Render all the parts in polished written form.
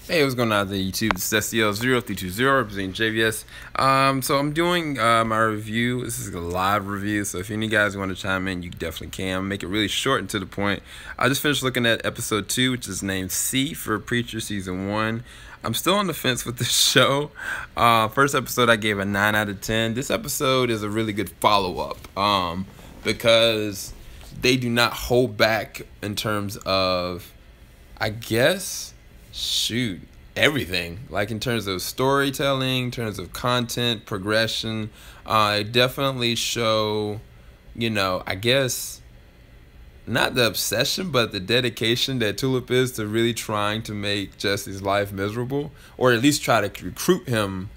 Hey, what's going on out there, YouTube? It's SCL0320 representing JVS. So I'm doing my review. This is a live review, so if any guys want to chime in, you definitely can. Make it really short and to the point. I just finished looking at episode 2, which is named C for Preacher Season 1. I'm still on the fence with this show. First episode I gave a 9 out of 10. This episode is a really good follow-up because they do not hold back in terms of, I guess, shoot, everything, like in terms of storytelling, in terms of content progression. It definitely show, I guess, not the obsession but the dedication that Tulip is to really trying to make Jesse's life miserable, or at least try to recruit him,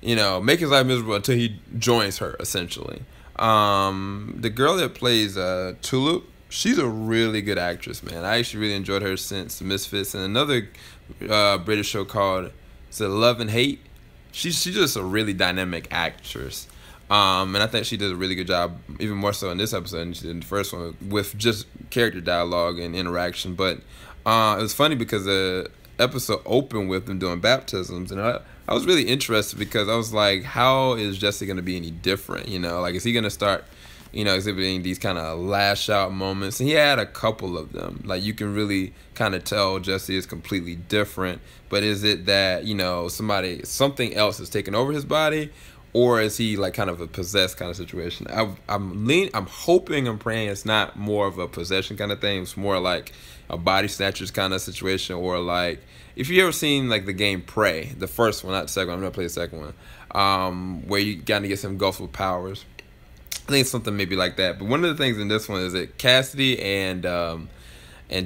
make his life miserable until he joins her, essentially. The girl that plays Tulip, she's a really good actress, man. I actually really enjoyed her since The Misfits and another British show called, is it Love and Hate? She's just a really dynamic actress. And I think she did a really good job, even more so in this episode than she did in the first one, with just character dialogue and interaction. But it was funny because the episode opened with them doing baptisms, and I was really interested because I was like, how is Jesse going to be any different? Like, is he going to start, exhibiting these kind of lash out moments? And he had a couple of them. Like, you can really kind of tell Jesse is completely different. But is it that, something else is taking over his body? Or is he like kind of a possessed kind of situation? I'm hoping, I'm praying it's not more of a possession kind of thing. It's more like a body snatchers kind of situation, or like, if you ever seen like the game Prey, the first one, not the second one. I'm gonna play the second one, where you gotta get some gulf with powers. I think it's something maybe like that. But one of the things in this one is that Cassidy and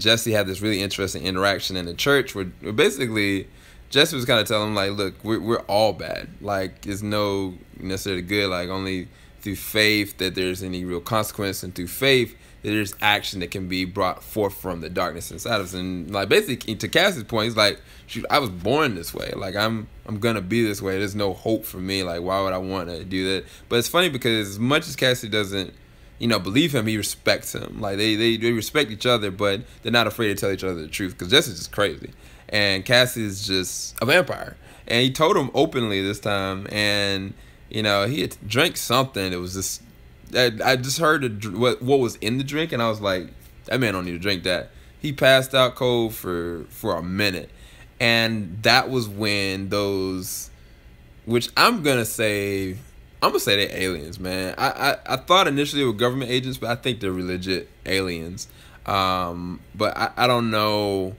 Jesse had this really interesting interaction in the church where basically Jesse was kind of telling him, like, look, we're all bad. Like, there's no necessarily good. Like, only through faith that there's any real consequence, and through faith that there's action that can be brought forth from the darkness inside of us. And like, basically, to Cassie's point, he's like, shoot, I was born this way. Like, I'm gonna be this way. There's no hope for me. Like, why would I want to do that? But it's funny because as much as Cassidy doesn't, believe him, he respects him. Like, they respect each other, but they're not afraid to tell each other the truth because Jesse's just crazy. And Cassie's just a vampire. And he told him openly this time, and, he had drank something. It was just, I just heard what was in the drink, and I was like, that man don't need to drink that. He passed out cold for a minute. And that was when those, which I'm going to say they're aliens, man. I thought initially they were government agents, but I think they're legit aliens. But I don't know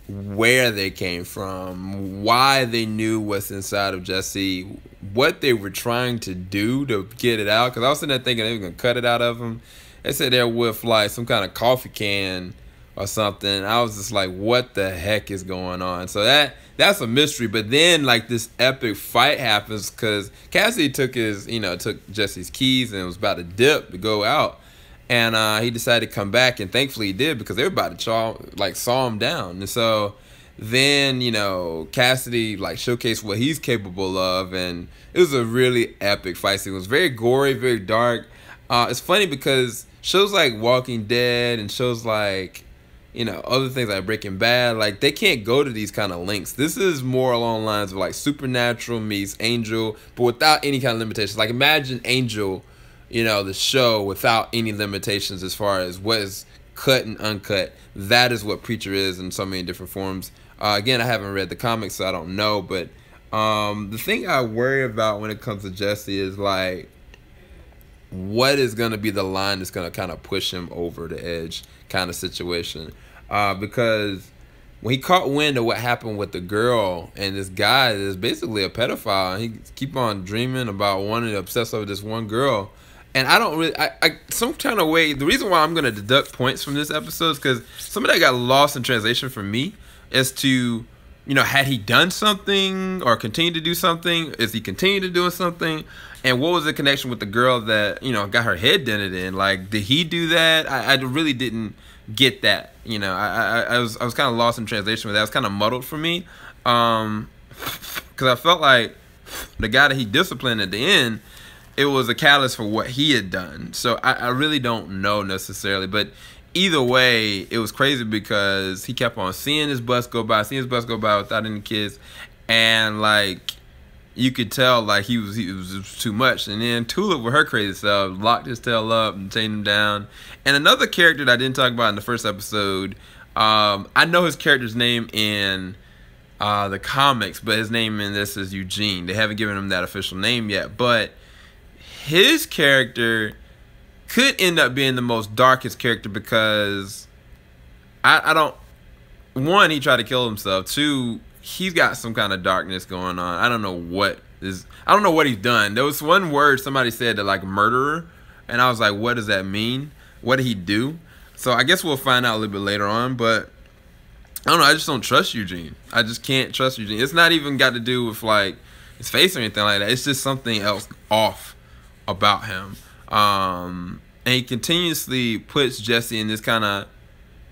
where they came from, why they knew what's inside of Jesse, what they were trying to do to get it out. Because I was sitting there thinking they were going to cut it out of him. They said they're with like some kind of coffee can or something. I was just like, what the heck is going on? So that's a mystery. But then like this epic fight happens because Cassidy took took Jesse's keys and was about to dip to go out. And he decided to come back, and thankfully he did because they were about to saw him down. And so then, Cassidy like showcased what he's capable of, and it was a really epic fight scene. It was very gory, very dark. It's funny because shows like Walking Dead and shows like, other things like Breaking Bad, like they can't go to these kind of lengths. This is more along the lines of like Supernatural meets Angel, but without any kind of limitations. Like, imagine Angel, the show, without any limitations as far as what is cut and uncut. That is what Preacher is in so many different forms. Again, I haven't read the comics, so I don't know. But the thing I worry about when it comes to Jesse is, like, what is going to be the line that's going to kind of push him over the edge kind of situation. Because when he caught wind of what happened with the girl and this guy is basically a pedophile, he keep on dreaming about wanting to obsess over this one girl. And I don't really, some kind of way, the reason why I'm going to deduct points from this episode is because some of that got lost in translation for me as to, had he done something or continued to do something? Is he continued to do something? And what was the connection with the girl that, got her head dented in? Like, did he do that? I really didn't get that. I was kind of lost in translation with that. It was kind of muddled for me. Because I felt like the guy that he disciplined at the end, it was a catalyst for what he had done. So I really don't know necessarily. But either way, it was crazy because he kept on seeing his bus go by, without any kids, and like you could tell like it was too much. And then Tulip with her crazy self locked his tail up and chained him down. And another character that I didn't talk about in the first episode, I know his character's name in the comics, but his name in this is Eugene. They haven't given him that official name yet, but his character could end up being the most darkest character because I don't, one, he tried to kill himself. Two, he's got some kind of darkness going on. I don't know what he's done. There was one word somebody said that like murderer, and I was like, what does that mean? What did he do? So I guess we'll find out a little bit later on, but I don't know, I just don't trust Eugene. I just can't trust Eugene. It's not even got to do with like his face or anything like that. It's just something else off about him. And he continuously puts Jesse in this kind of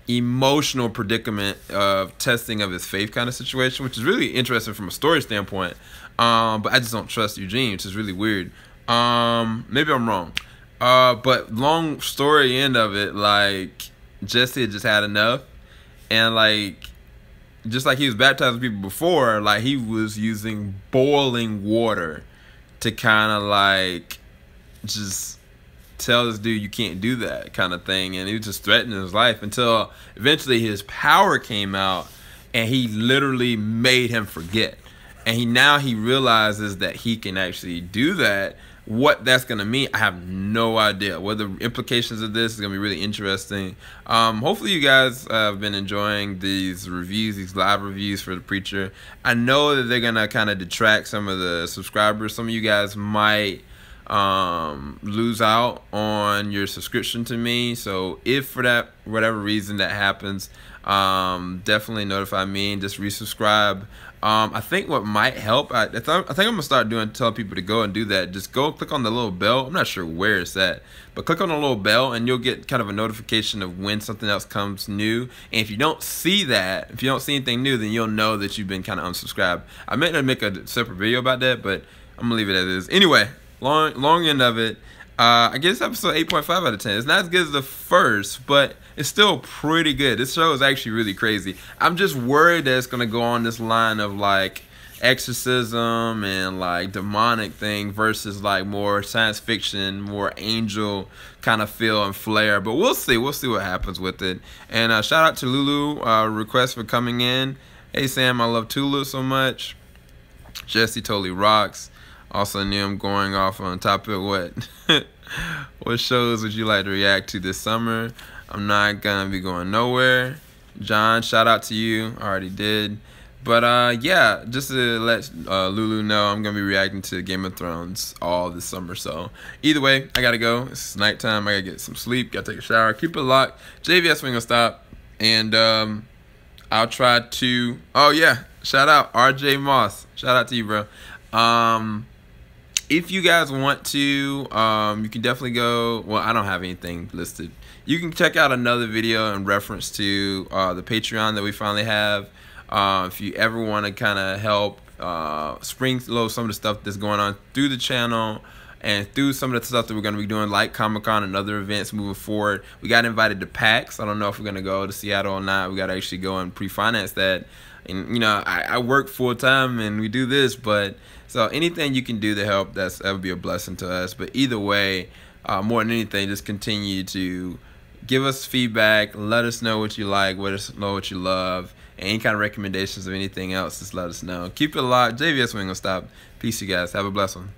emotional predicament of testing of his faith kind of situation, which is really interesting from a story standpoint. But I just don't trust Eugene, which is really weird. Maybe I'm wrong. But long story end of it, like Jesse had just had enough, and like just like he was baptizing people before, like he was using boiling water to kind of like just tell this dude you can't do that kind of thing, and he was just threatening his life until eventually his power came out and he literally made him forget. And now he realizes that he can actually do that. What that's gonna mean, I have no idea. What the implications of this is gonna be really interesting. Hopefully you guys have been enjoying these reviews, these live reviews for The Preacher. I know that they're gonna kind of detract some of the subscribers. Some of you guys might lose out on your subscription to me, so if for that whatever reason that happens, definitely notify me and just resubscribe. I think what might help, I think I'm gonna start telling people to go and do that. Just go click on the little bell. I'm not sure where it's at, but click on the little bell and you'll get kind of a notification of when something else comes new. And if you don't see that, if you don't see anything new, then you'll know that you've been kind of unsubscribed. I meant to make a separate video about that, but I'm gonna leave it as is. Anyway, long end of it, I guess episode 8.5 out of 10. It's not as good as the first, but it's still pretty good. This show is actually really crazy. I'm just worried that it's gonna go on this line of like exorcism and like demonic thing versus like more science fiction, more angel kind of feel and flair. But we'll see what happens with it. And shout out to Lulu, request for coming in. Hey Sam, I love Tulu so much. Jesse totally rocks. Also knew I'm going off on topic. What shows would you like to react to this summer? I'm not gonna be going nowhere. John, shout out to you. I already did. But yeah, just to let Lulu know, I'm gonna be reacting to Game of Thrones all this summer. So either way, I gotta go. It's nighttime. I gotta get some sleep. Gotta take a shower. Keep it locked. JVS ain't gonna stop. And I'll try to. Oh yeah, shout out RJ Moss. Shout out to you, bro. If you guys want to, you can definitely go. Well, I don't have anything listed. You can check out another video in reference to the Patreon that we finally have. If you ever want to kind of help spring load some of the stuff that's going on through the channel and through some of the stuff that we're going to be doing, like Comic-Con and other events moving forward. We got invited to PAX. I don't know if we're going to go to Seattle or not. We got to actually go and pre-finance that. And, you know, I work full-time and we do this, but so anything you can do to help, that would be a blessing to us. But either way, more than anything, just continue to give us feedback. Let us know what you like. Let us know what you love. And any kind of recommendations of anything else, just let us know. Keep it locked. JVS ain't gonna stop. Peace, you guys. Have a blessed one.